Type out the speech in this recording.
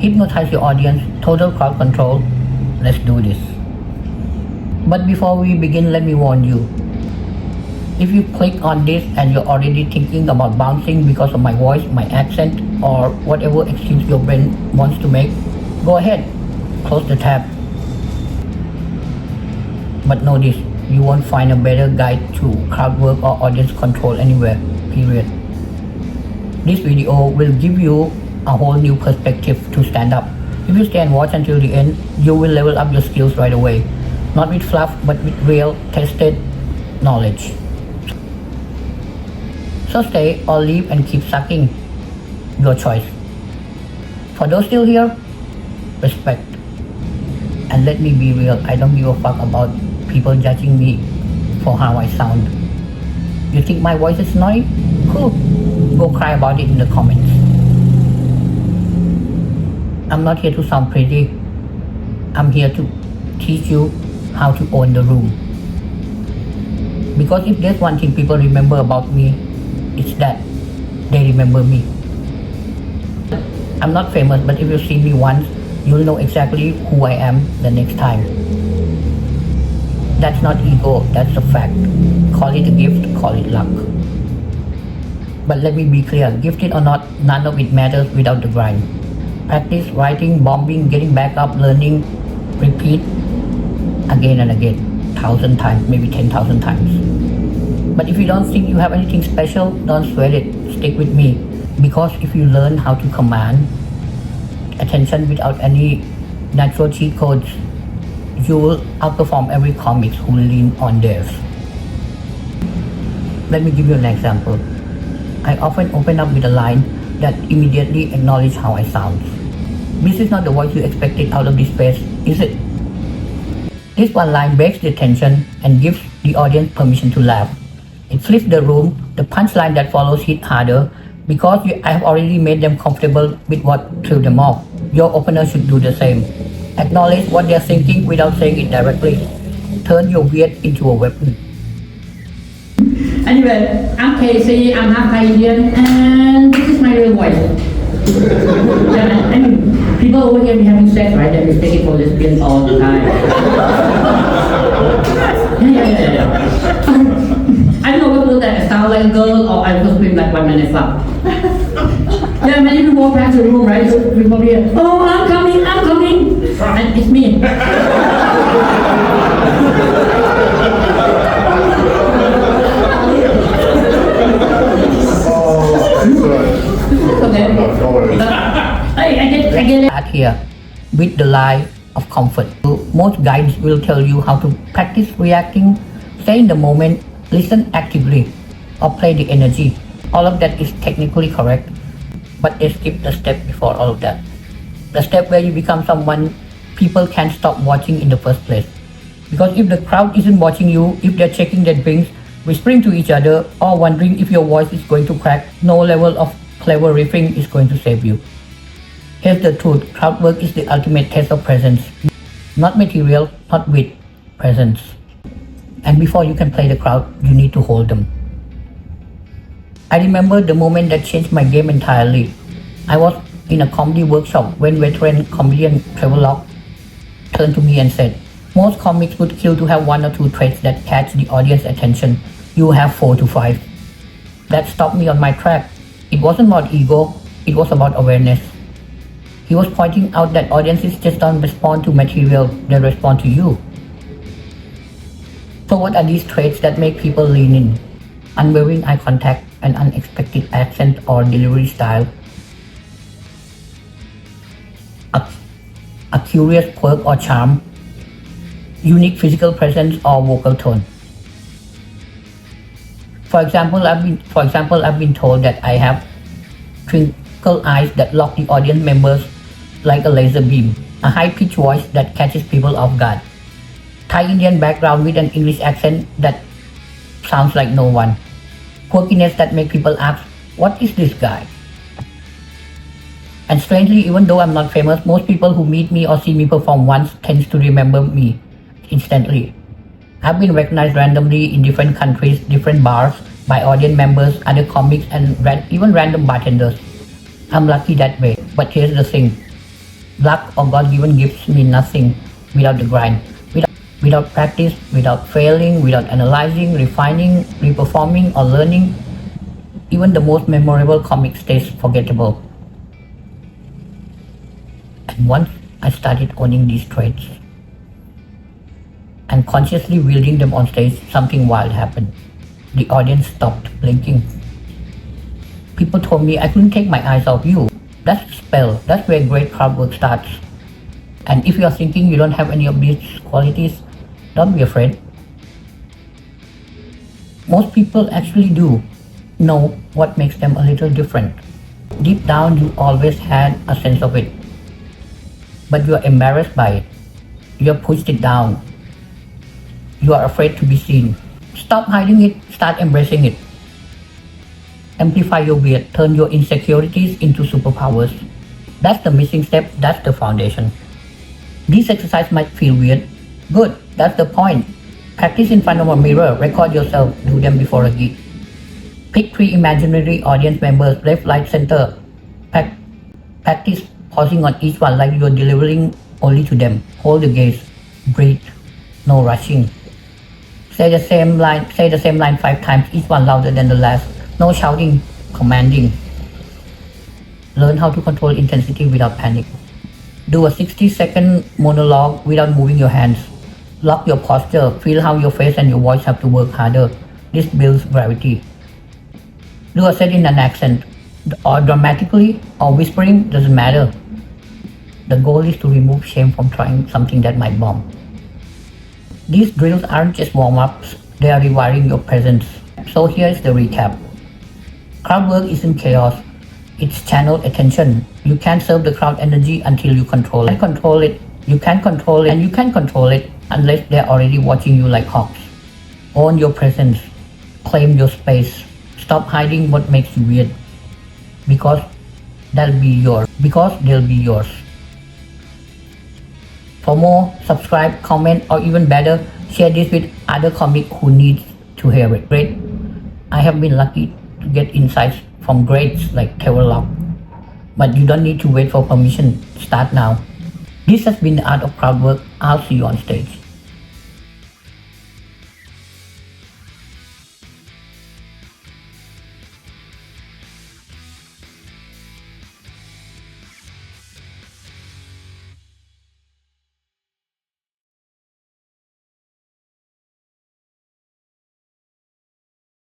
hypnotize your audience, total crowd control. Let's do this. But before we begin, let me warn you. If you click on this and you're already thinking about bouncing because of my voice, my accent, or whatever excuse your brain wants to make, go ahead, close the tab. But know this, you won't find a better guide to crowd work or audience control anywhere, period. This video will give you a whole new perspective to stand up. If you stay and watch until the end, you will level up your skills right away. Not with fluff, but with real, tested knowledge. So stay or leave and keep sucking. Your choice. For those still here, respect. And let me be real, I don't give a fuck about people judging me for how I sound. You think my voice is annoying? Cool. Go cry about it in the comments. I'm not here to sound pretty. I'm here to teach you how to own the room. Because if there's one thing people remember about me, it's that they remember me. I'm not famous, but if you see me once, you'll know exactly who I am the next time. That's not ego, that's a fact. Call it a gift, call it luck. But let me be clear, gifted or not, none of it matters without the grind. Practice, writing, bombing, getting back up, learning, repeat again and again, 1,000 times, maybe 10,000 times. But if you don't think you have anything special, don't sweat it, stick with me. Because if you learn how to command attention without any natural cheat codes, you will outperform every comic who lean on theirs. Let me give you an example. I often open up with a line that immediately acknowledges how I sound. This is not the voice you expected out of this space, is it? This one line breaks the tension and gives the audience permission to laugh. It flips the room. The punchline that follows hit harder because I have already made them comfortable with what threw them off. Your opener should do the same. Acknowledge what they are thinking without saying it directly. Turn your weird into a weapon. Anyway, I'm Kc, I'm half Thai Indian, and this is my real voice. Yeah, I mean, people over here be having sex, right? They take it for lesbians all the time. Yeah. I don't know whether that sound like a girl or I will scream like one man is up. Yeah, many people walk past the room, right? So people hear, oh, I'm coming. And it's me. I get it. Start here with the lie of comfort. Most guides will tell you how to practice reacting, stay in the moment, listen actively, or play the energy. All of that is technically correct, but they skip the step before all of that. The step where you become someone people can't stop watching in the first place. Because if the crowd isn't watching you, if they're checking their drinks, whispering to each other, or wondering if your voice is going to crack, no level of clever riffing is going to save you. Here's the truth, crowd work is the ultimate test of presence. Not material, not wit, presence. And before you can play the crowd, you need to hold them. I remember the moment that changed my game entirely. I was in a comedy workshop when veteran comedian Travelock turned to me and said, most comics would kill to have 1 or 2 traits that catch the audience attention. You have 4 to 5. That stopped me on my track. It wasn't about ego, it was about awareness. He was pointing out that audiences just don't respond to material, they respond to you. So what are these traits that make people lean in? Unwavering eye contact, an unexpected accent or delivery style, a curious quirk or charm, unique physical presence or vocal tone. For example, I've been told that I have twinkle eyes that lock the audience members like a laser beam, a high-pitched voice that catches people off guard, Thai Indian background with an English accent that sounds like no one, quirkiness that make people ask, what is this guy? And strangely, even though I'm not famous, most people who meet me or see me perform once tends to remember me instantly. I've been recognized randomly in different countries, different bars, by audience members, other comics, and even random bartenders. I'm lucky that way, but here's the thing. Luck or God-given gifts mean nothing without the grind. Without practice, without failing, without analyzing, refining, reperforming, or learning, even the most memorable comic stays forgettable. And once I started owning these traits and consciously wielding them on stage, something wild happened. The audience stopped blinking. People told me I couldn't take my eyes off you. That's the spell. That's where great crowd work starts. And if you are thinking you don't have any of these qualities, don't be afraid. Most people actually do know what makes them a little different. Deep down, you always had a sense of it. But you are embarrassed by it. You have pushed it down. You are afraid to be seen. Stop hiding it. Start embracing it. Amplify your weird. Turn your insecurities into superpowers. That's the missing step. That's the foundation. This exercise might feel weird. Good. That's the point. Practice in front of a mirror. Record yourself. Do them before a gig. Pick 3 imaginary audience members, left, right, center. Practice pausing on each one like you're delivering only to them. Hold the gaze. Breathe. No rushing. Say the same line 5 times, each one louder than the last. No shouting, commanding. Learn how to control intensity without panic. Do a 60-second monologue without moving your hands. Lock your posture. Feel how your face and your voice have to work harder. This builds gravity. Do a set in an accent, or dramatically, or whispering, doesn't matter. The goal is to remove shame from trying something that might bomb. These drills aren't just warm-ups, they are rewiring your presence. So here's the recap. Crowd work isn't chaos, it's channeled attention. You can't serve the crowd energy until you control it. You can't control it unless they're already watching you like hawks. Own your presence. Claim your space. Stop hiding what makes you weird. Because they'll be yours. For more, subscribe, comment, or even better, share this with other comics who need to hear it. Great. I have been lucky to get insights from greats like Kceditorfootballinsights. But you don't need to wait for permission. Start now. This has been the Art of Crowd Work. I'll see you on stage.